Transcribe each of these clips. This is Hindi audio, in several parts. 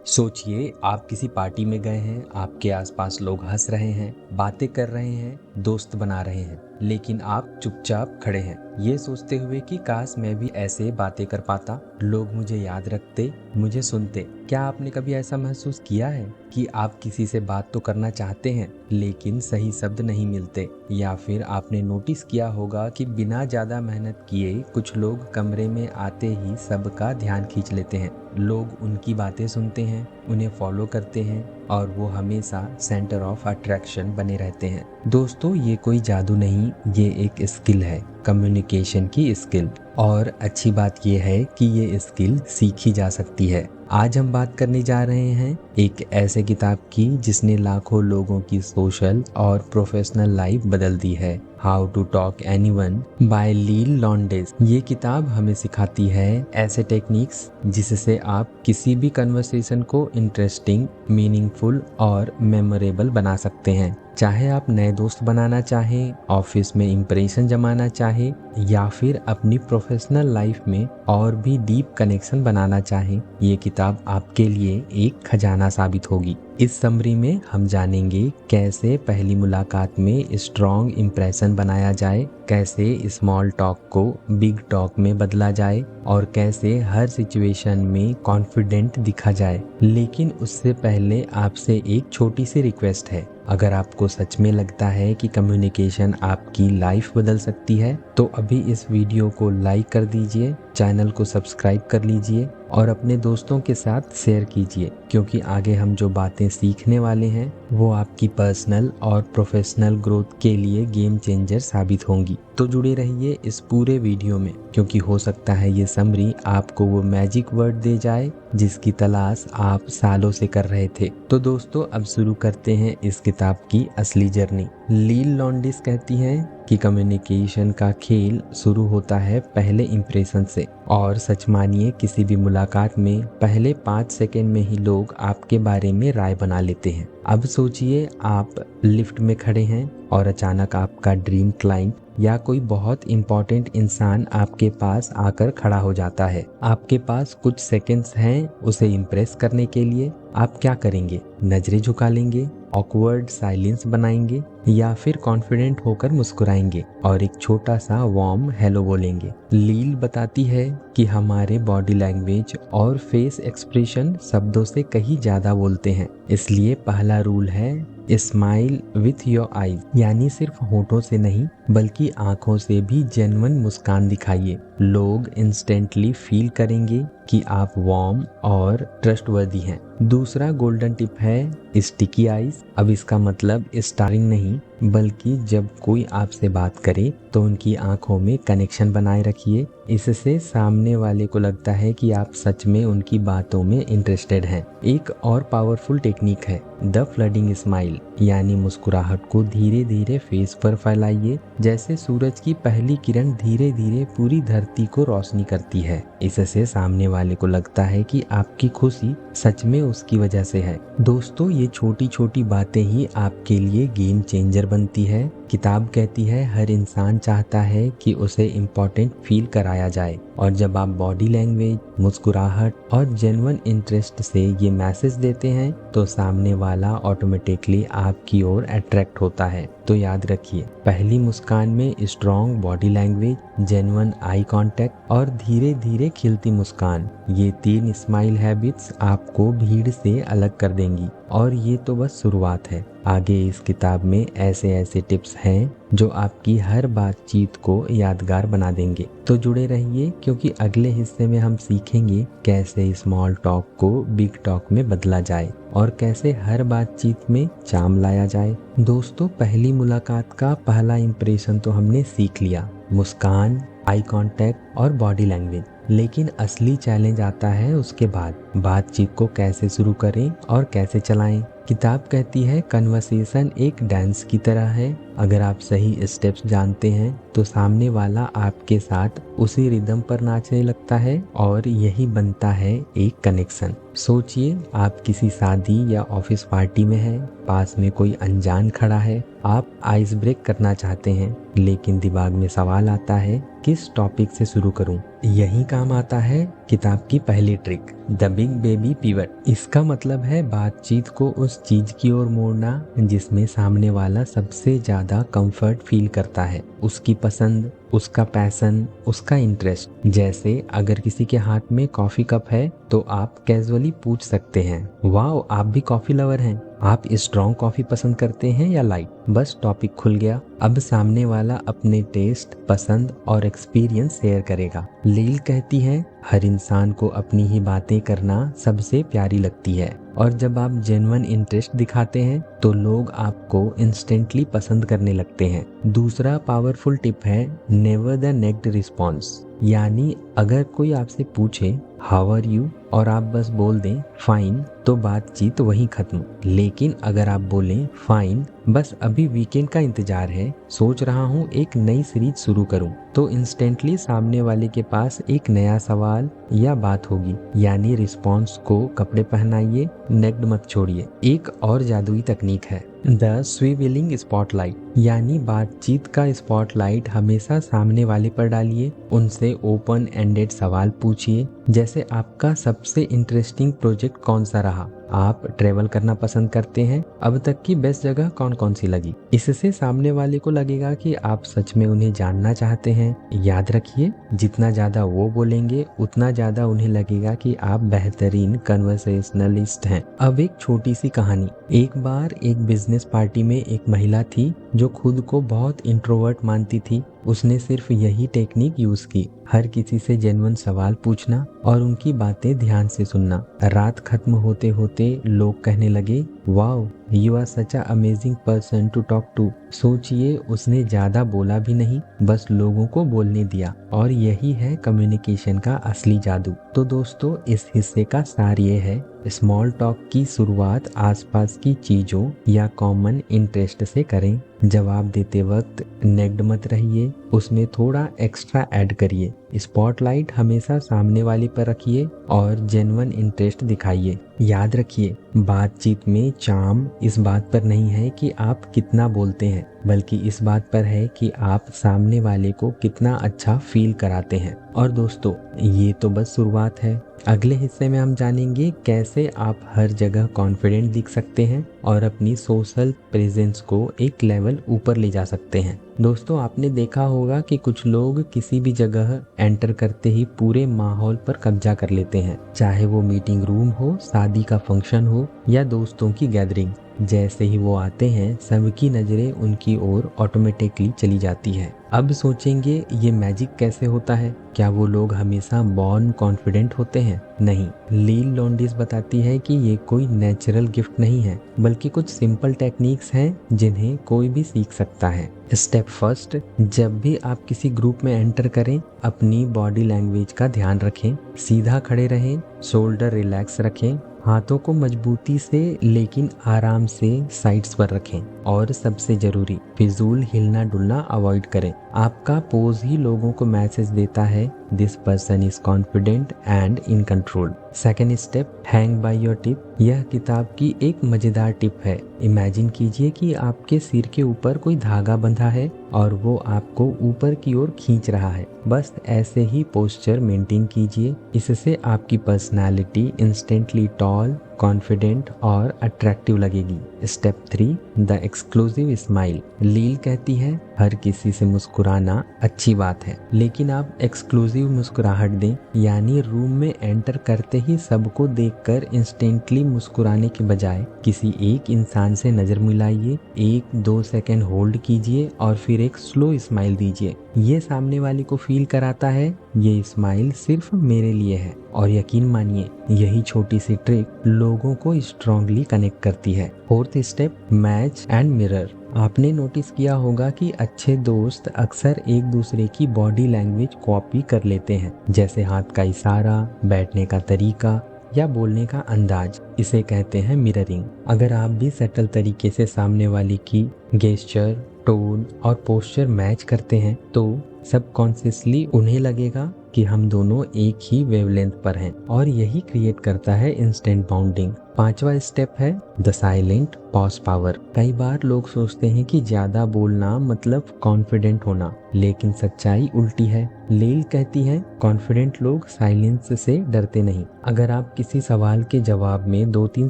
सोचिए आप किसी पार्टी में गए हैं, आपके आसपास लोग हंस रहे हैं, बातें कर रहे हैं, दोस्त बना रहे हैं, लेकिन आप चुपचाप खड़े हैं, ये सोचते हुए कि काश मैं भी ऐसे बातें कर पाता, लोग मुझे याद रखते, मुझे सुनते। क्या आपने कभी ऐसा महसूस किया है कि आप किसी से बात तो करना चाहते हैं लेकिन सही शब्द नहीं मिलते? या फिर आपने नोटिस किया होगा कि बिना ज्यादा मेहनत किए कुछ लोग कमरे में आते ही सबका ध्यान खींच लेते हैं। लोग उनकी बातें सुनते हैं, उन्हें फॉलो करते हैं और वो हमेशा सेंटर ऑफ अट्रैक्शन बने रहते हैं। दोस्तों, ये कोई जादू नहीं, ये एक स्किल है, कम्युनिकेशन की स्किल। और अच्छी बात ये है कि ये स्किल सीखी जा सकती है। आज हम बात करने जा रहे हैं एक ऐसे किताब की जिसने लाखों लोगों की सोशल और प्रोफेशनल लाइफ बदल दी है। How to talk anyone by Leil Lowndes. ये किताब हमें सिखाती है ऐसे टेक्निक्स जिससे आप किसी भी कन्वर्सेशन को इंटरेस्टिंग, मीनिंगफुल और मेमोरेबल बना सकते हैं। चाहे आप नए दोस्त बनाना चाहें, ऑफिस में इंप्रेशन जमाना चाहें या फिर अपनी प्रोफेशनल लाइफ में और भी डीप कनेक्शन बनाना चाहें, ये किताब आपके लिए एक खजाना साबित होगी। इस समरी में हम जानेंगे कैसे पहली मुलाकात में स्ट्रॉन्ग इंप्रेशन बनाया जाए, कैसे स्मॉल टॉक को बिग टॉक में बदला जाए और कैसे हर सिचुएशन में कॉन्फिडेंट दिखा जाए। लेकिन उससे पहले आपसे एक छोटी सी रिक्वेस्ट है। अगर आपको सच में लगता है कि कम्युनिकेशन आपकी लाइफ बदल सकती है तो अभी इस वीडियो को लाइक कर दीजिए, चैनल को सब्सक्राइब कर लीजिए और अपने दोस्तों के साथ शेयर कीजिए, क्योंकि आगे हम जो बातें सीखने वाले हैं वो आपकी पर्सनल और प्रोफेशनल ग्रोथ के लिए गेम चेंजर साबित होंगी। तो जुड़े रहिए इस पूरे वीडियो में, क्योंकि हो सकता है ये समरी आपको वो मैजिक वर्ड दे जाए जिसकी तलाश आप सालों से कर रहे थे। तो दोस्तों, अब शुरू करते हैं इस किताब की असली जर्नी। लील लॉन्डिस कहती हैं कि कम्युनिकेशन का खेल शुरू होता है पहले इंप्रेशन से। और सच मानिए, किसी भी मुलाकात में पहले 5 सेकंड में ही लोग आपके बारे में राय बना लेते हैं। अब सोचिए, आप लिफ्ट में खड़े हैं और अचानक आपका ड्रीम क्लाइंट या कोई बहुत इंपॉर्टेंट इंसान आपके पास आकर खड़ा हो जाता है। आपके पास कुछ सेकंड्स हैं उसे इम्प्रेस करने के लिए। आप क्या करेंगे? नजरें झुका लेंगे, ऑकवर्ड साइलेंस बनाएंगे या फिर कॉन्फिडेंट होकर मुस्कुराएंगे और एक छोटा सा वार्म हेलो बोलेंगे। लील बताती है कि हमारे बॉडी लैंग्वेज और फेस एक्सप्रेशन शब्दों से कहीं ज्यादा बोलते हैं। इसलिए पहला रूल है स्माइल विथ योर आईज, यानी सिर्फ होठों से नहीं बल्कि आंखों से भी जेन्युइन मुस्कान दिखाइए। लोग इंस्टेंटली फील करेंगे कि आप वार्म और ट्रस्टवर्दी हैं। दूसरा गोल्डन टिप है स्टिकी आईज। अब इसका मतलब स्टारिंग नहीं, बल्कि जब कोई आपसे बात करे तो उनकी आंखों में कनेक्शन बनाए रखिए। इससे सामने वाले को लगता है कि आप सच में उनकी बातों में इंटरेस्टेड हैं। एक और पावरफुल टेक्निक है द फ्लडिंग स्माइल, यानी मुस्कुराहट को धीरे धीरे फेस पर फैलाइए, जैसे सूरज की पहली किरण धीरे धीरे पूरी धरती को रोशनी करती है। इससे सामने वाले को लगता है कि आपकी खुशी सच में उसकी वजह से है। दोस्तों, ये छोटी छोटी बातें ही आपके लिए गेम चेंजर बनती है। किताब कहती है हर इंसान चाहता है कि उसे इम्पोर्टेंट फील कराया जाए, और जब आप बॉडी लैंग्वेज, मुस्कुराहट और जेन्युइन इंटरेस्ट से ये मैसेज देते हैं तो सामने वाला ऑटोमेटिकली आपकी ओर अट्रैक्ट होता है। तो याद रखिए, पहली मुस्कान में strong body language, genuine eye contact और धीरे धीरे खिलती मुस्कान, ये 3 स्माइल हैबिट्स आपको भीड़ से अलग कर देंगी। और ये तो बस शुरुआत है, आगे इस किताब में ऐसे ऐसे टिप्स हैं जो आपकी हर बातचीत को यादगार बना देंगे। तो जुड़े रहिए, क्योंकि अगले हिस्से में हम सीखेंगे कैसे स्मॉल टॉक को बिग टॉक में बदला जाए और कैसे हर बातचीत में चार्म लाया जाए। दोस्तों, पहली मुलाकात का पहला इंप्रेशन तो हमने सीख लिया, मुस्कान, आई कांटेक्ट और बॉडी लैंग्वेज। लेकिन असली चैलेंज आता है उसके बाद, बातचीत को कैसे शुरू करें और कैसे चलाएं। किताब कहती है कन्वर्सेशन एक डांस की तरह है। अगर आप सही स्टेप्स जानते हैं तो सामने वाला आपके साथ उसी रिदम पर नाचने लगता है और यही बनता है एक कनेक्शन। सोचिए आप किसी शादी या ऑफिस पार्टी में हैं, पास में कोई अनजान खड़ा है, आप आइस ब्रेक करना चाहते हैं, लेकिन दिमाग में सवाल आता है किस टॉपिक से शुरू करूं। यही काम आता है किताब की पहली trick, the big baby pivot. इसका मतलब है बातचीत को उस चीज की ओर मोड़ना जिसमें सामने वाला सबसे ज्यादा कंफर्ट फील करता है, उसकी पसंद, उसका पैशन, उसका इंटरेस्ट। जैसे अगर किसी के हाथ में कॉफी कप है तो आप कैजुअली पूछ सकते हैं, वाओ आप भी कॉफी लवर हैं, आप स्ट्रॉन्ग कॉफी पसंद करते हैं या लाइट। बस टॉपिक खुल गया। अब सामने वाला अपने टेस्ट, पसंद और एक्सपीरियंस शेयर करेगा। लील कहती है हर इंसान को अपनी ही बातें करना सबसे प्यारी लगती है, और जब आप जेन्युइन इंटरेस्ट दिखाते हैं तो लोग आपको इंस्टेंटली पसंद करने लगते हैं। दूसरा पावरफुल टिप है नेवर द नेक्स्ट रिस्पॉन्स, यानी अगर कोई आपसे पूछे हाउ आर यू और आप बस बोल दें फाइन तो बातचीत वहीं खत्म। लेकिन अगर आप बोलें फाइन बस अभी वीकेंड का इंतजार है, सोच रहा हूँ एक नई सीरीज शुरू करूँ, तो इंस्टेंटली सामने वाले के पास एक नया सवाल या बात होगी। यानी रिस्पॉन्स को कपड़े पहनाइए, नेक्ड मत छोड़िए। एक और जादुई तकनीक है द स्विवेलिंग स्पॉटलाइट, यानी बातचीत का स्पॉटलाइट हमेशा सामने वाले पर डालिए। उनसे ओपन एंडेड सवाल पूछिए, जैसे आपका सबसे इंटरेस्टिंग प्रोजेक्ट कौन सा रहा, आप ट्रेवल करना पसंद करते हैं, अब तक की बेस्ट जगह कौन कौन सी लगी। इससे सामने वाले को लगेगा कि आप सच में उन्हें जानना चाहते हैं। याद रखिए जितना ज्यादा वो बोलेंगे उतना ज्यादा उन्हें लगेगा कि आप बेहतरीन कन्वर्सेशनलिस्ट हैं। अब एक छोटी सी कहानी। एक बार एक बिजनेस पार्टी में एक महिला थी जो खुद को बहुत इंट्रोवर्ट मानती थी। उसने सिर्फ यही टेक्निक यूज की, हर किसी से जेन्युइन सवाल पूछना और उनकी बातें ध्यान से सुनना। रात खत्म होते होते लोग कहने लगे, wow you are such a amazing person to talk to. सोचिए उसने ज्यादा बोला भी नहीं, बस लोगों को बोलने दिया, और यही है कम्युनिकेशन का असली जादू। तो दोस्तों इस हिस्से का सार ये है, स्मॉल टॉक की शुरुआत आसपास की चीजों या कॉमन इंटरेस्ट से करें। जवाब देते वक्त नेग्ड मत रहिए, उसमें थोड़ा एक्स्ट्रा ऐड करिए। स्पॉटलाइट हमेशा सामने वाले पर रखिए और जेन्युइन इंटरेस्ट दिखाइए। याद रखिए बातचीत में चार्म इस बात पर नहीं है कि आप कितना बोलते हैं, बल्कि इस बात पर है कि आप सामने वाले को कितना अच्छा फील कराते हैं। और दोस्तों ये तो बस शुरुआत है। अगले हिस्से में हम जानेंगे कैसे आप हर जगह कॉन्फिडेंट दिख सकते हैं और अपनी सोशल प्रेजेंस को एक लेवल ऊपर ले जा सकते हैं। दोस्तों आपने देखा होगा कि कुछ लोग किसी भी जगह एंटर करते ही पूरे माहौल पर कब्जा कर लेते हैं, चाहे वो मीटिंग रूम हो, शादी का फंक्शन हो या दोस्तों की गैदरिंग। जैसे ही वो आते हैं सबकी नजरें उनकी ओर ऑटोमेटिकली चली जाती है। अब सोचेंगे ये मैजिक कैसे होता है? क्या वो लोग हमेशा बॉर्न कॉन्फिडेंट होते हैं? नहीं, लील लॉन्डिस बताती है कि ये कोई नेचुरल गिफ्ट नहीं है, बल्कि कुछ सिंपल टेक्निक्स हैं जिन्हें कोई भी सीख सकता है। स्टेप फर्स्ट, जब भी आप किसी ग्रुप में एंटर करें अपनी बॉडी लैंग्वेज का ध्यान रखें। सीधा खड़े रहें, शोल्डर रिलैक्स रखें, हाथों को मजबूती से लेकिन आराम से साइड्स पर रखें, और सबसे जरूरी फिजूल हिलना डुलना अवॉइड करें। आपका पोज ही लोगों को मैसेज देता है this person is confident and in control. Second step, hang by your tip. यह किताब की एक मजेदार टिप है। इमेजिन कीजिए कि आपके सिर के ऊपर कोई धागा बंधा है और वो आपको ऊपर की ओर खींच रहा है। बस ऐसे ही पोस्चर मेंटेन कीजिए, इससे आपकी पर्सनालिटी इंस्टेंटली टॉल, कॉन्फिडेंट और अट्रैक्टिव लगेगी। Step 3, the exclusive smile. Leil कहती है हर किसी से मुस्कुराना अच्छी बात है, लेकिन आप एक्सक्लूसिव मुस्कुराहट दें, यानी रूम में एंटर करते ही सबको देखकर इंस्टेंटली मुस्कुराने के बजाय किसी एक इंसान से नजर मिलाइए, 1-2 सेकंड होल्ड कीजिए और फिर एक स्लो स्माइल दीजिए। ये सामने वाले को फील कराता है ये स्माइल सिर्फ मेरे लिए है, और यकीन मानिए यही छोटी सी ट्रिक लोगों को स्ट्रांगली कनेक्ट करती है। Fourth step, match and mirror. आपने नोटिस किया होगा कि अच्छे दोस्त अक्सर एक दूसरे की बॉडी लैंग्वेज कॉपी कर लेते हैं, जैसे हाथ का इशारा, बैठने का तरीका या बोलने का अंदाज। इसे कहते हैं मिररिंग। अगर आप भी सटल तरीके से सामने वाले की गेस्चर, टोन और पोस्चर मैच करते हैं तो सबकॉन्शियसली उन्हें लगेगा कि हम दोनों एक ही वेवलेंथ पर हैं और यही क्रिएट करता है इंस्टेंट बाउंडिंग। पांचवा स्टेप है द साइलेंट पॉज पावर। कई बार लोग सोचते हैं कि ज्यादा बोलना मतलब कॉन्फिडेंट होना, लेकिन सच्चाई उल्टी है। लेल कहती है कॉन्फिडेंट लोग साइलेंस से डरते नहीं। अगर आप किसी सवाल के जवाब में 2-3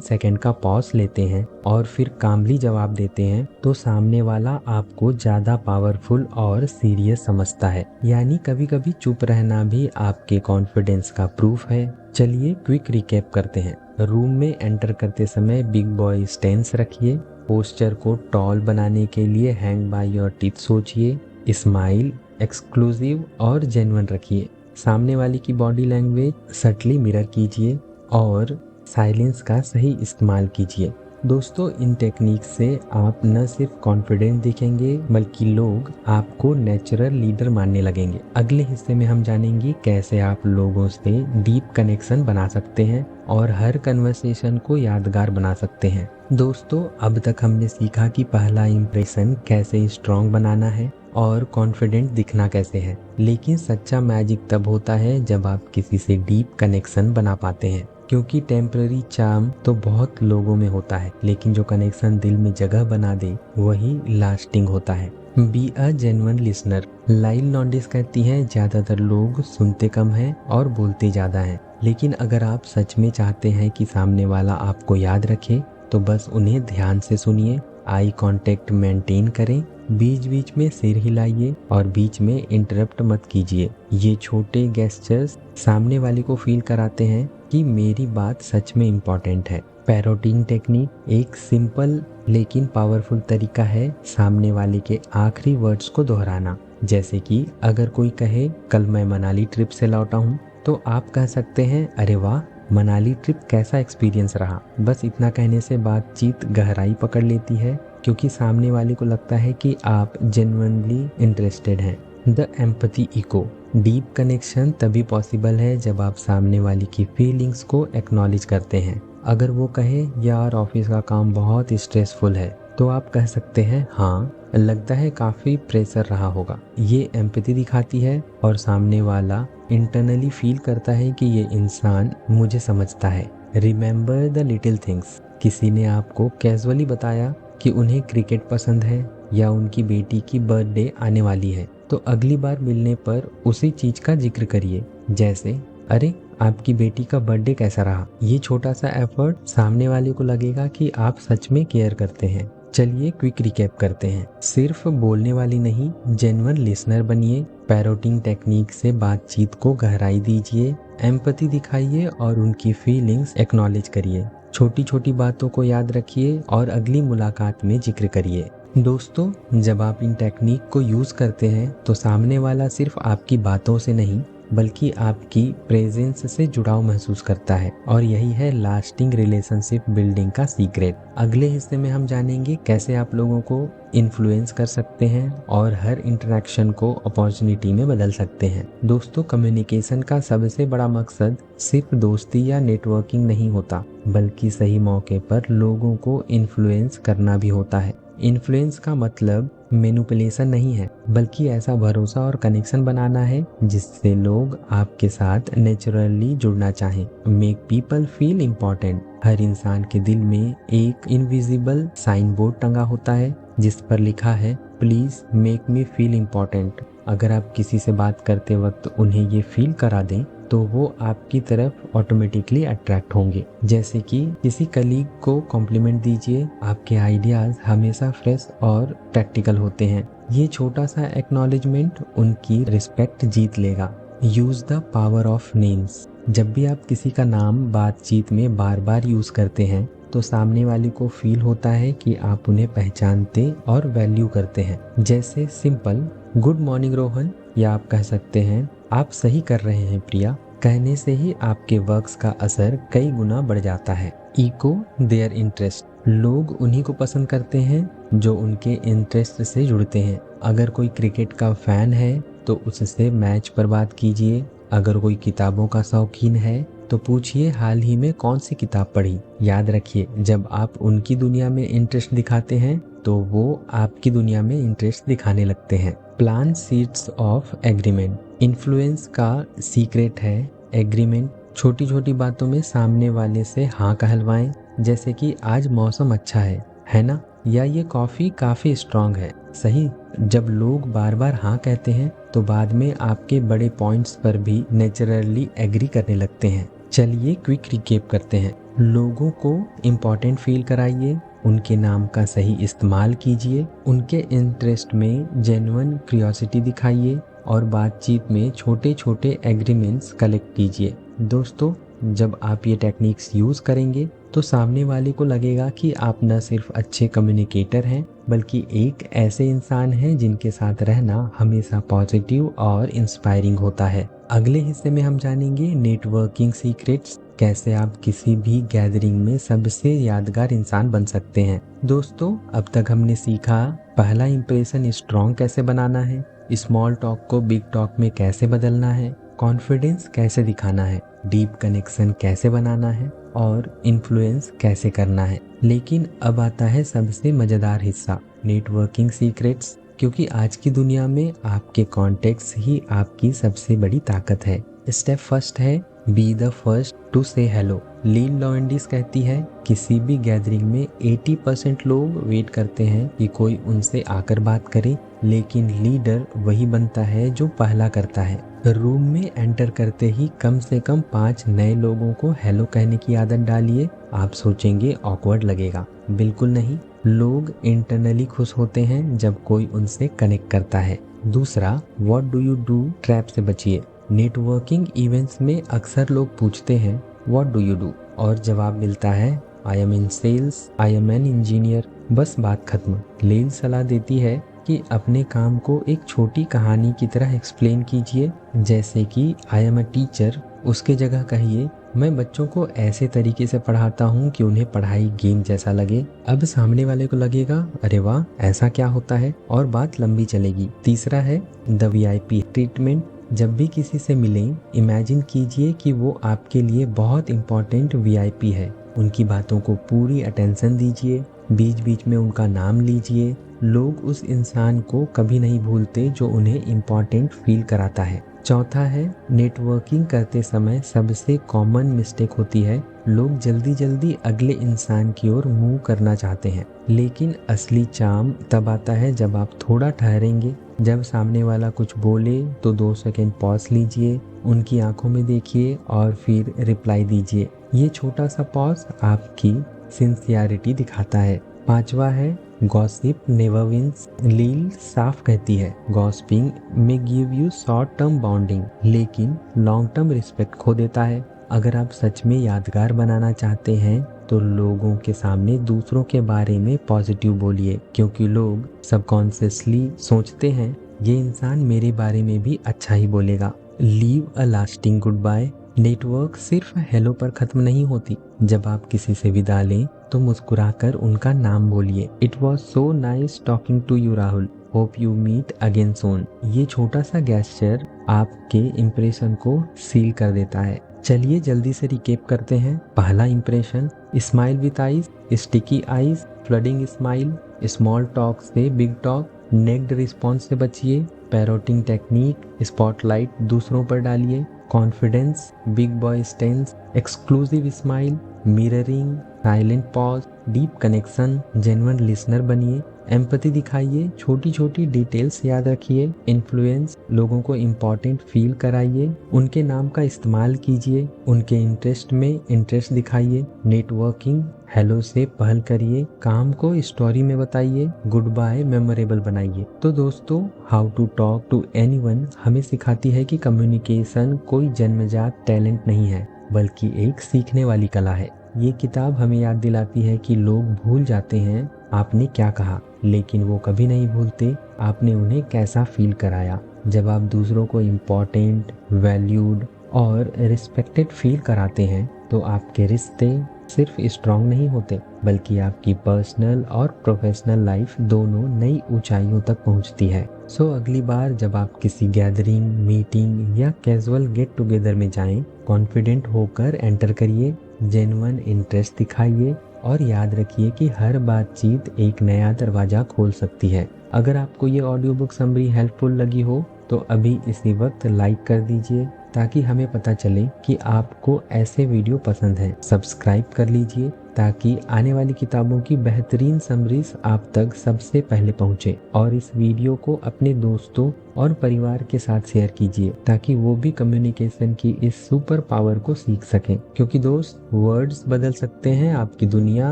सेकंड का पॉज लेते हैं और फिर कामली जवाब देते हैं तो सामने वाला आपको ज्यादा पावरफुल और सीरियस समझता है। यानी कभी कभी चुप रहना भी आपके कॉन्फिडेंस का प्रूफ है। चलिए क्विक रिकैप करते हैं। रूम में एंटर करते समय बिग बॉय स्टेंस रखिए। पोस्चर को टॉल बनाने के लिए हैंग बाय योर टीथ सोचिए। स्माइल एक्सक्लूसिव और जेन्युइन रखिए। सामने वाले की बॉडी लैंग्वेज सटली मिरर कीजिए और साइलेंस का सही इस्तेमाल कीजिए। दोस्तों, इन टेक्निक से आप न सिर्फ कॉन्फिडेंट दिखेंगे बल्कि लोग आपको नेचुरल लीडर मानने लगेंगे। अगले हिस्से में हम जानेंगे कैसे आप लोगों से डीप कनेक्शन बना सकते हैं और हर कन्वर्सेशन को यादगार बना सकते हैं। दोस्तों, अब तक हमने सीखा कि पहला इंप्रेशन कैसे स्ट्रॉन्ग बनाना है और कॉन्फिडेंट दिखना कैसे है। लेकिन सच्चा मैजिक तब होता है जब आप किसी से डीप कनेक्शन बना पाते हैं, क्योंकि टेम्पररी चार्म तो बहुत लोगों में होता है, लेकिन जो कनेक्शन दिल में जगह बना दे वही लास्टिंग होता है। Be a genuine listener. लाइल नॉन्डिस कहती है ज्यादातर लोग सुनते कम हैं और बोलते ज्यादा हैं, लेकिन अगर आप सच में चाहते हैं कि सामने वाला आपको याद रखे तो बस उन्हें ध्यान से सुनिए। आई कांटेक्ट मेंटेन करें, बीच बीच में सिर हिलाइए और बीच में इंटरप्ट मत कीजिए। ये छोटे गेस्चर्स सामने वाले को फील कराते हैं कि मेरी बात सच में इम्पोर्टेंट है। पैरोटिंग टेक्निक एक सिंपल लेकिन पावरफुल तरीका है सामने वाले के आखिरी वर्ड्स को दोहराना। जैसे कि अगर कोई कहे कल मैं मनाली ट्रिप से लौटा हूँ, तो आप कह सकते हैं अरे वाह, मनाली ट्रिप कैसा एक्सपीरियंस रहा। बस इतना कहने से बातचीत गहराई पकड़ लेती है, क्योंकि सामने वाले को लगता है कि आप जेन्युइनली इंटरेस्टेड हैं। The empathy echo. Deep connection तभी पॉसिबल है जब आप सामने वाले की फीलिंग्स को एक्नॉलेज करते हैं। अगर वो कहे यार ऑफिस का काम बहुत स्ट्रेसफुल है, तो आप कह सकते हैं हाँ, लगता है काफी प्रेशर रहा होगा। ये एम्पैथी दिखाती है और सामने वाला इंटरनली फील करता है कि ये इंसान मुझे समझता है। Remember the little things. किसी ने आपको कैजुअली बताया कि उन्हें क्रिकेट पसंद है या उनकी बेटी की बर्थडे आने वाली है, तो अगली बार मिलने पर उसी चीज का जिक्र करिए। जैसे अरे आपकी बेटी का बर्थडे कैसा रहा। ये छोटा सा एफर्ट सामने वाले को लगेगा कि आप सच में केयर करते हैं। चलिए क्विक रिकैप करते हैं। सिर्फ बोलने वाली नहीं, जेन्युइन लिसनर बनिए। पैरोटिंग टेक्निक से बातचीत को गहराई दीजिए। एम्पैथी दिखाइए और उनकी फीलिंग्स एक्नॉलेज करिए। छोटी छोटी बातों को याद रखिए और अगली मुलाकात में जिक्र करिए। दोस्तों, जब आप इन टेक्निक को यूज करते हैं तो सामने वाला सिर्फ आपकी बातों से नहीं बल्कि आपकी प्रेजेंस से जुड़ाव महसूस करता है, और यही है लास्टिंग रिलेशनशिप बिल्डिंग का सीक्रेट। अगले हिस्से में हम जानेंगे कैसे आप लोगों को इन्फ्लुएंस कर सकते हैं और हर इंटरेक्शन को अपॉर्चुनिटी में बदल सकते हैं। दोस्तों, कम्युनिकेशन का सबसे बड़ा मकसद सिर्फ दोस्ती या नेटवर्किंग नहीं होता, बल्कि सही मौके पर लोगों को इन्फ्लुएंस करना भी होता है। इन्फ्लुएंस का मतलब मैनिपुलेशन नहीं है, बल्कि ऐसा भरोसा और कनेक्शन बनाना है जिससे लोग आपके साथ नेचुरली जुड़ना चाहें। Make people feel important. हर इंसान के दिल में एक इनविजिबल साइन बोर्ड टंगा होता है जिस पर लिखा है please make me feel important. अगर आप किसी से बात करते वक्त उन्हें ये फील करा दें तो वो आपकी तरफ ऑटोमेटिकली अट्रैक्ट होंगे। जैसे कि किसी कलीग को कॉम्प्लीमेंट दीजिए, आपके आइडियाज हमेशा फ्रेश और प्रैक्टिकल होते हैं। ये छोटा सा एक्नॉलेजमेंट उनकी रिस्पेक्ट जीत लेगा। Use the power of names. जब भी आप किसी का नाम बातचीत में बार बार यूज करते हैं तो सामने वाले को फील होता है कि आप उन्हें पहचानते और वैल्यू करते हैं। जैसे सिंपल गुड मॉर्निंग रोहन, या आप कह सकते हैं आप सही कर रहे हैं प्रिया। कहने से ही आपके वर्क्स का असर कई गुना बढ़ जाता है। Echo their interest. लोग उन्हीं को पसंद करते हैं जो उनके इंटरेस्ट से जुड़ते हैं। अगर कोई क्रिकेट का फैन है तो उससे मैच पर बात कीजिए। अगर कोई किताबों का शौकीन है तो पूछिए हाल ही में कौन सी किताब पढ़ी। याद रखिए, जब आप उनकी दुनिया में इंटरेस्ट दिखाते हैं तो वो आपकी दुनिया में इंटरेस्ट दिखाने लगते हैं। Plant seeds of agreement. Influence का सीक्रेट है एग्रीमेंट। छोटी छोटी बातों में सामने वाले से हाँ कहलवाएं, जैसे कि आज मौसम अच्छा है ना, या ये कॉफी काफी स्ट्रांग है। सही, जब लोग बार बार हाँ कहते हैं तो बाद में आपके बड़े पॉइंट्स पर भी नेचुरली एग्री करने लगते हैं। चलिए क्विक रिकेप करते हैं। लोगों को इम्पोर्टेंट फील कराइए, उनके नाम का सही इस्तेमाल कीजिए, उनके इंटरेस्ट में जेन्युइन क्यूरियोसिटी दिखाइए और बातचीत में छोटे छोटे एग्रीमेंट्स कलेक्ट कीजिए। दोस्तों, जब आप ये टेक्निक्स यूज़ करेंगे तो सामने वाले को लगेगा कि आप न सिर्फ अच्छे कम्युनिकेटर हैं बल्कि एक ऐसे इंसान हैं जिनके साथ रहना हमेशा पॉजिटिव और इंस्पायरिंग होता है। अगले हिस्से में हम जानेंगे नेटवर्किंग सीक्रेट्स, कैसे आप किसी भी गैदरिंग में सबसे यादगार इंसान बन सकते हैं। दोस्तों, अब तक हमने सीखा पहला इंप्रेशन स्ट्रॉन्ग कैसे बनाना है, स्मॉल टॉक को बिग टॉक में कैसे बदलना है, कॉन्फिडेंस कैसे दिखाना है, डीप कनेक्शन कैसे बनाना है और इन्फ्लुएंस कैसे करना है। लेकिन अब आता है सबसे मज़ेदार हिस्सा, नेटवर्किंग सीक्रेट्स, क्योंकि आज की दुनिया में आपके कॉन्टेक्ट्स ही आपकी सबसे बड़ी ताकत है। स्टेप फर्स्ट है बी द फर्स्ट टू से हेलो। लीन लॉन्डिस कहती है किसी भी गैदरिंग में 80% लोग वेट करते हैं कि कोई उनसे आकर बात करे, लेकिन लीडर वही बनता है जो पहला करता है। रूम में एंटर करते ही कम से कम 5 नए लोगों को हेलो कहने की आदत डालिए। आप सोचेंगे ऑकवर्ड लगेगा, बिल्कुल नहीं, लोग इंटरनली खुश होते हैं जब कोई उनसे कनेक्ट करता है। दूसरा, what do you do trap से बचिए। नेटवर्किंग इवेंट्स में अक्सर लोग पूछते हैं व्हाट डू यू डू और जवाब मिलता है I am in sales, I am an engineer, बस बात खत्म। लीन सलाह देती है कि अपने काम को एक छोटी कहानी की तरह एक्सप्लेन कीजिए, जैसे कि आई एम अ टीचर, उसके जगह कहिए मैं बच्चों को ऐसे तरीके से पढ़ाता हूँ कि उन्हें पढ़ाई गेम जैसा लगे। अब सामने वाले को लगेगा अरे वाह, ऐसा क्या होता है, और बात लंबी चलेगी। तीसरा है द वीआईपी ट्रीटमेंट। जब भी किसी से मिलें, इमेजिन कीजिए कि वो आपके लिए बहुत इम्पोर्टेंट वीआईपी है। उनकी बातों को पूरी अटेंशन दीजिए, बीच बीच में उनका नाम लीजिए। लोग उस इंसान को कभी नहीं भूलते जो उन्हें इम्पोर्टेंट फील कराता है। चौथा है नेटवर्किंग करते समय सबसे कॉमन मिस्टेक होती है, लोग जल्दी जल्दी अगले इंसान की ओर मूव करना चाहते हैं, लेकिन असली चार्म तब आता है जब आप थोड़ा ठहरेंगे। जब सामने वाला कुछ बोले तो 2 सेकंड पॉज लीजिए, उनकी आंखों में देखिए और फिर रिप्लाई दीजिए। ये छोटा सा पॉज आपकी सिंसियरिटी दिखाता है। पांचवा है गॉसिप नेवर विंस। लील साफ कहती है गॉसिपिंग में give you short term bonding लेकिन लॉन्ग टर्म रिस्पेक्ट खो देता है। अगर आप सच में यादगार बनाना चाहते हैं तो लोगों के सामने दूसरों के बारे में पॉजिटिव बोलिए, क्योंकि लोग सबकॉन्शियसली सोचते हैं ये इंसान मेरे बारे में भी अच्छा ही बोलेगा। Leave a lasting goodbye. Network सिर्फ हेलो पर खत्म नहीं होती। जब आप किसी से विदा लें तो मुस्कुराकर उनका नाम बोलिए, it was so nice talking to you Rahul, hope you meet again soon. ये छोटा सा गेस्चर आपके इम्प्रेशन को सील कर देता है। चलिए जल्दी से रिकेप करते हैं। पहला impression, smile with eyes, sticky eyes, flooding smile, small talk से बिग टॉक, नेक्ड रिस्पॉन्स से बचिए, पैरोटिंग टेक्निक, स्पॉटलाइट दूसरों पर डालिए, confidence, big boy stance, exclusive smile, mirroring, silent pause, deep connection, genuine listener बनिए, एम्पैथी दिखाइए, छोटी छोटी डिटेल्स याद रखिए, इन्फ्लुएंस, लोगों को इम्पोर्टेंट फील कराइए, उनके नाम का इस्तेमाल कीजिए, उनके इंटरेस्ट में इंटरेस्ट दिखाइए, नेटवर्किंग हेलो से पहल करिए, काम को स्टोरी में बताइए, गुड बाय मेमोरेबल बनाइए। तो दोस्तों, how to talk to anyone हमें सिखाती है कि कम्युनिकेशन कोई जन्मजात टैलेंट नहीं है बल्कि एक सीखने वाली कला है। ये किताब हमें याद दिलाती है कि लोग भूल जाते हैं आपने क्या कहा, लेकिन वो कभी नहीं भूलते आपने उन्हें कैसा फील कराया। जब आप दूसरों को इम्पोर्टेंट, वैल्यूड और रिस्पेक्टेड फील कराते हैं तो आपके रिश्ते सिर्फ स्ट्रांग नहीं होते बल्कि आपकी पर्सनल और प्रोफेशनल लाइफ दोनों नई ऊंचाइयों तक पहुंचती है। सो अगली बार जब आप किसी गैदरिंग, मीटिंग या कैजुअल गेट टुगेदर में जाएं, कॉन्फिडेंट होकर एंटर करिए, जेन्युइन इंटरेस्ट दिखाइए और याद रखिए कि हर बातचीत एक नया दरवाजा खोल सकती है। अगर आपको ये ऑडियो बुक समरी हेल्पफुल लगी हो तो अभी इसी वक्त लाइक कर दीजिए ताकि हमें पता चले कि आपको ऐसे वीडियो पसंद हैं। सब्सक्राइब कर लीजिए ताकि आने वाली किताबों की बेहतरीन समरीज आप तक सबसे पहले पहुंचे। और इस वीडियो को अपने दोस्तों और परिवार के साथ शेयर कीजिए ताकि वो भी कम्युनिकेशन की इस सुपर पावर को सीख सकें, क्योंकि दोस्त वर्ड्स बदल सकते हैं आपकी दुनिया,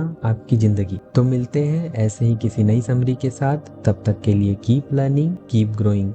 आपकी जिंदगी। तो मिलते हैं ऐसे ही किसी नई समरी के साथ। तब तक के लिए कीप लर्निंग, कीप ग्रोइंग।